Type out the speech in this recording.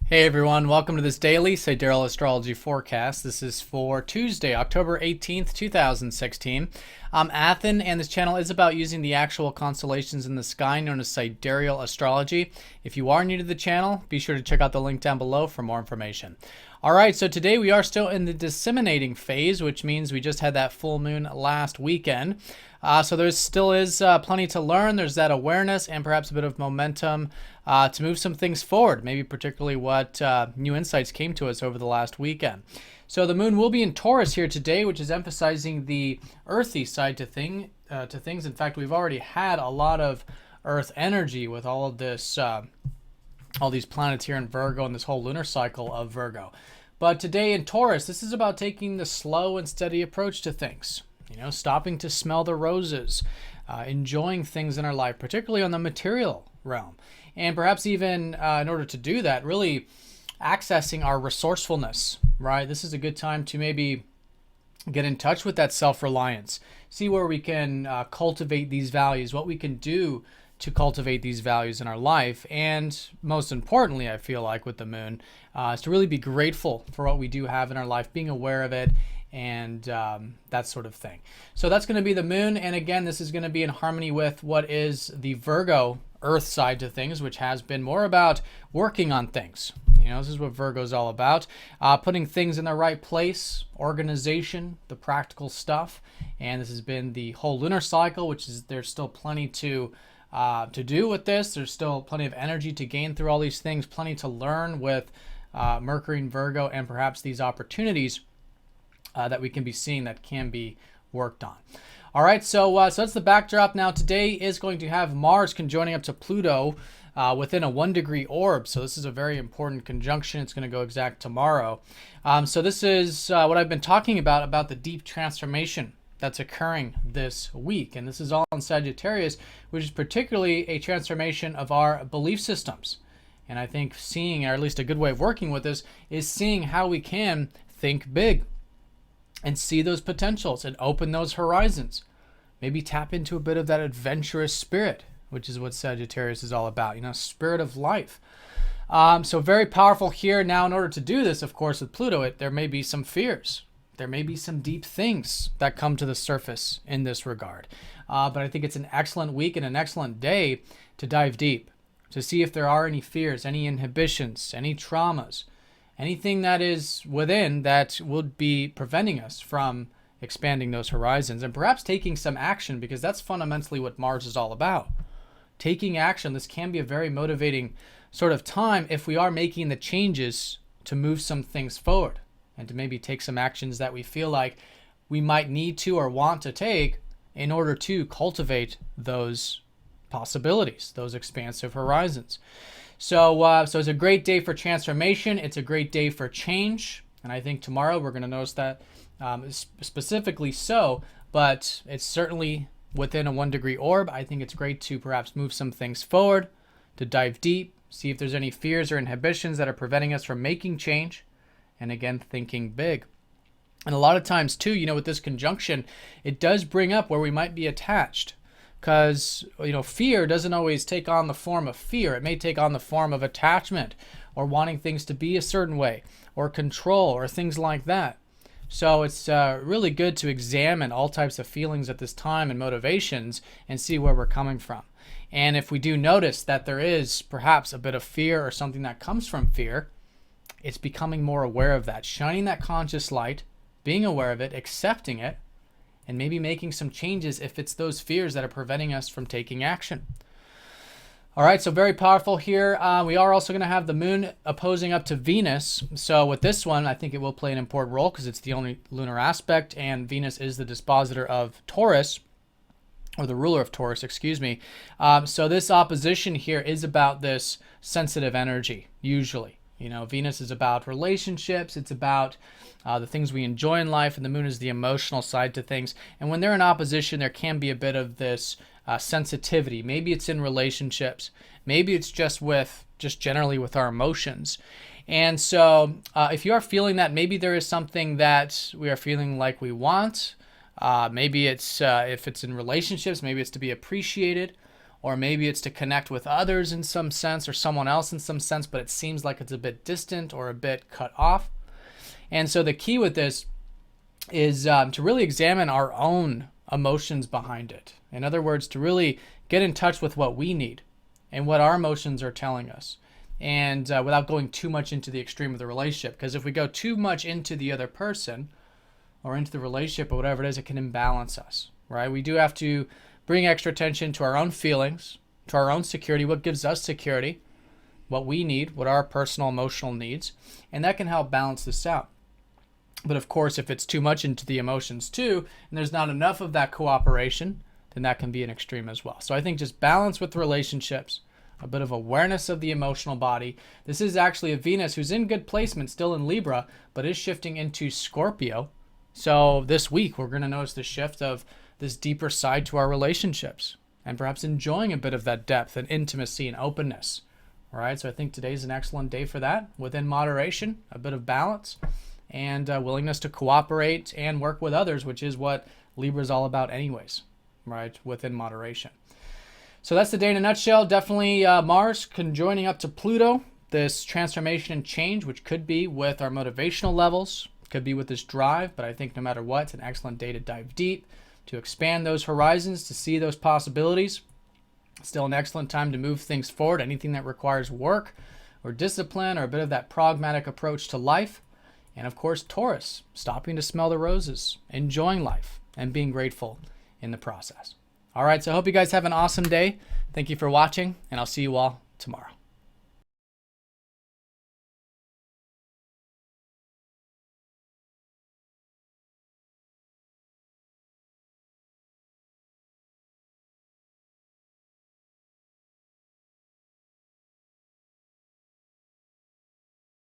Hey everyone, welcome to this daily Sidereal Astrology forecast. This is for Tuesday, October 18th, 2016. I'm Athen, and this channel is about using the actual constellations in the sky known as Sidereal Astrology. If you are new to the channel, be sure to check out the link down below for more information. Alright, so today we are still in the disseminating phase, which means we just had that full moon last weekend. So there still is plenty to learn. There's that awareness and perhaps a bit of momentum to move some things forward, maybe particularly what new insights came to us over the last weekend. So the moon will be in Taurus here today, which is emphasizing the earthy side to things. In fact, we've already had a lot of earth energy with all of this, all these planets here in Virgo and this whole lunar cycle of Virgo. But today in Taurus, this is about taking the slow and steady approach to things. You know, stopping to smell the roses, enjoying things in our life, particularly on the material realm. And perhaps even in order to do that, really accessing our resourcefulness, right? This is a good time to maybe get in touch with that self-reliance, see where we can cultivate these values, what we can do to cultivate these values in our life. And most importantly, I feel like with the moon, is to really be grateful for what we do have in our life, being aware of it, and that sort of thing. So that's going to be the moon. And again, this is going to be in harmony with what is the Virgo earth side to things, which has been more about working on things. You know, this is what Virgo is all about. Putting things in the right place, organization, the practical stuff. And this has been the whole lunar cycle, which is there's still plenty to do with this. There's still plenty of energy to gain through all these things, plenty to learn with Mercury and Virgo, and perhaps these opportunities that we can be seeing that can be worked on. All right, so that's the backdrop. Now today is going to have Mars conjoining up to Pluto within a 1-degree orb. So this is a very important conjunction. It's going to go exact tomorrow. So this is what I've been talking about the deep transformation that's occurring this week. And this is all in Sagittarius, which is particularly a transformation of our belief systems. And I think seeing, or at least a good way of working with this, is seeing how we can think big and see those potentials and open those horizons. Maybe tap into a bit of that adventurous spirit, which is what Sagittarius is all about, you know, spirit of life. So very powerful here. Now, in order to do this, of course, with Pluto, there may be some fears. There may be some deep things that come to the surface in this regard. But I think it's an excellent week and an excellent day to dive deep, to see if there are any fears, any inhibitions, any traumas, anything that is within that would be preventing us from expanding those horizons and perhaps taking some action, because that's fundamentally what Mars is all about. Taking action. This can be a very motivating sort of time if we are making the changes to move some things forward and to maybe take some actions that we feel like we might need to or want to take in order to cultivate those possibilities, those expansive horizons. So it's a great day for transformation. It's a great day for change. And I think tomorrow we're going to notice that specifically so, but it's certainly within a 1-degree orb. I think it's great to perhaps move some things forward, to dive deep, see if there's any fears or inhibitions that are preventing us from making change. And again, thinking big. And a lot of times too, you know, with this conjunction, it does bring up where we might be attached. Because, you know, fear doesn't always take on the form of fear. It may take on the form of attachment or wanting things to be a certain way or control or things like that. So it's really good to examine all types of feelings at this time and motivations and see where we're coming from. And if we do notice that there is perhaps a bit of fear or something that comes from fear, it's becoming more aware of that, shining that conscious light, being aware of it, accepting it, and maybe making some changes if it's those fears that are preventing us from taking action. All right, so very powerful here. We are also going to have the moon opposing up to Venus. So with this one, I think it will play an important role because it's the only lunar aspect, and Venus is the dispositor of Taurus, or the ruler of Taurus, excuse me. So this opposition here is about this sensitive energy, usually. You know, Venus is about relationships. It's about the things we enjoy in life, and the moon is the emotional side to things. And when they're in opposition, there can be a bit of this sensitivity. Maybe it's in relationships. Maybe it's just generally with our emotions. And so if you are feeling that, maybe there is something that we are feeling like we want. Maybe it's if it's in relationships, maybe it's to be appreciated, or maybe it's to connect with others in some sense or someone else in some sense, but it seems like it's a bit distant or a bit cut off. And so the key with this is to really examine our own emotions behind it. In other words, to really get in touch with what we need and what our emotions are telling us, and without going too much into the extreme of the relationship. Because if we go too much into the other person or into the relationship or whatever it is, it can imbalance us, right? We do have to bring extra attention to our own feelings, to our own security, what gives us security, what we need, what our personal emotional needs, and that can help balance this out. But of course, if it's too much into the emotions too, and there's not enough of that cooperation, then that can be an extreme as well. So I think just balance with relationships, a bit of awareness of the emotional body. This is actually a Venus who's in good placement, still in Libra, but is shifting into Scorpio. So this week, we're going to notice the shift of this deeper side to our relationships and perhaps enjoying a bit of that depth and intimacy and openness. All right, so I think today's an excellent day for that, within moderation, a bit of balance, and willingness to cooperate and work with others, which is what Libra is all about anyways, right, within moderation. So that's the day in a nutshell. Definitely Mars conjoining up to Pluto, this transformation and change, which could be with our motivational levels, could be with this drive, but I think no matter what, it's an excellent day to dive deep, to expand those horizons, to see those possibilities. Still an excellent time to move things forward, anything that requires work or discipline or a bit of that pragmatic approach to life. And of course, Taurus, stopping to smell the roses, enjoying life, and being grateful in the process. All right, so I hope you guys have an awesome day. Thank you for watching, and I'll see you all tomorrow.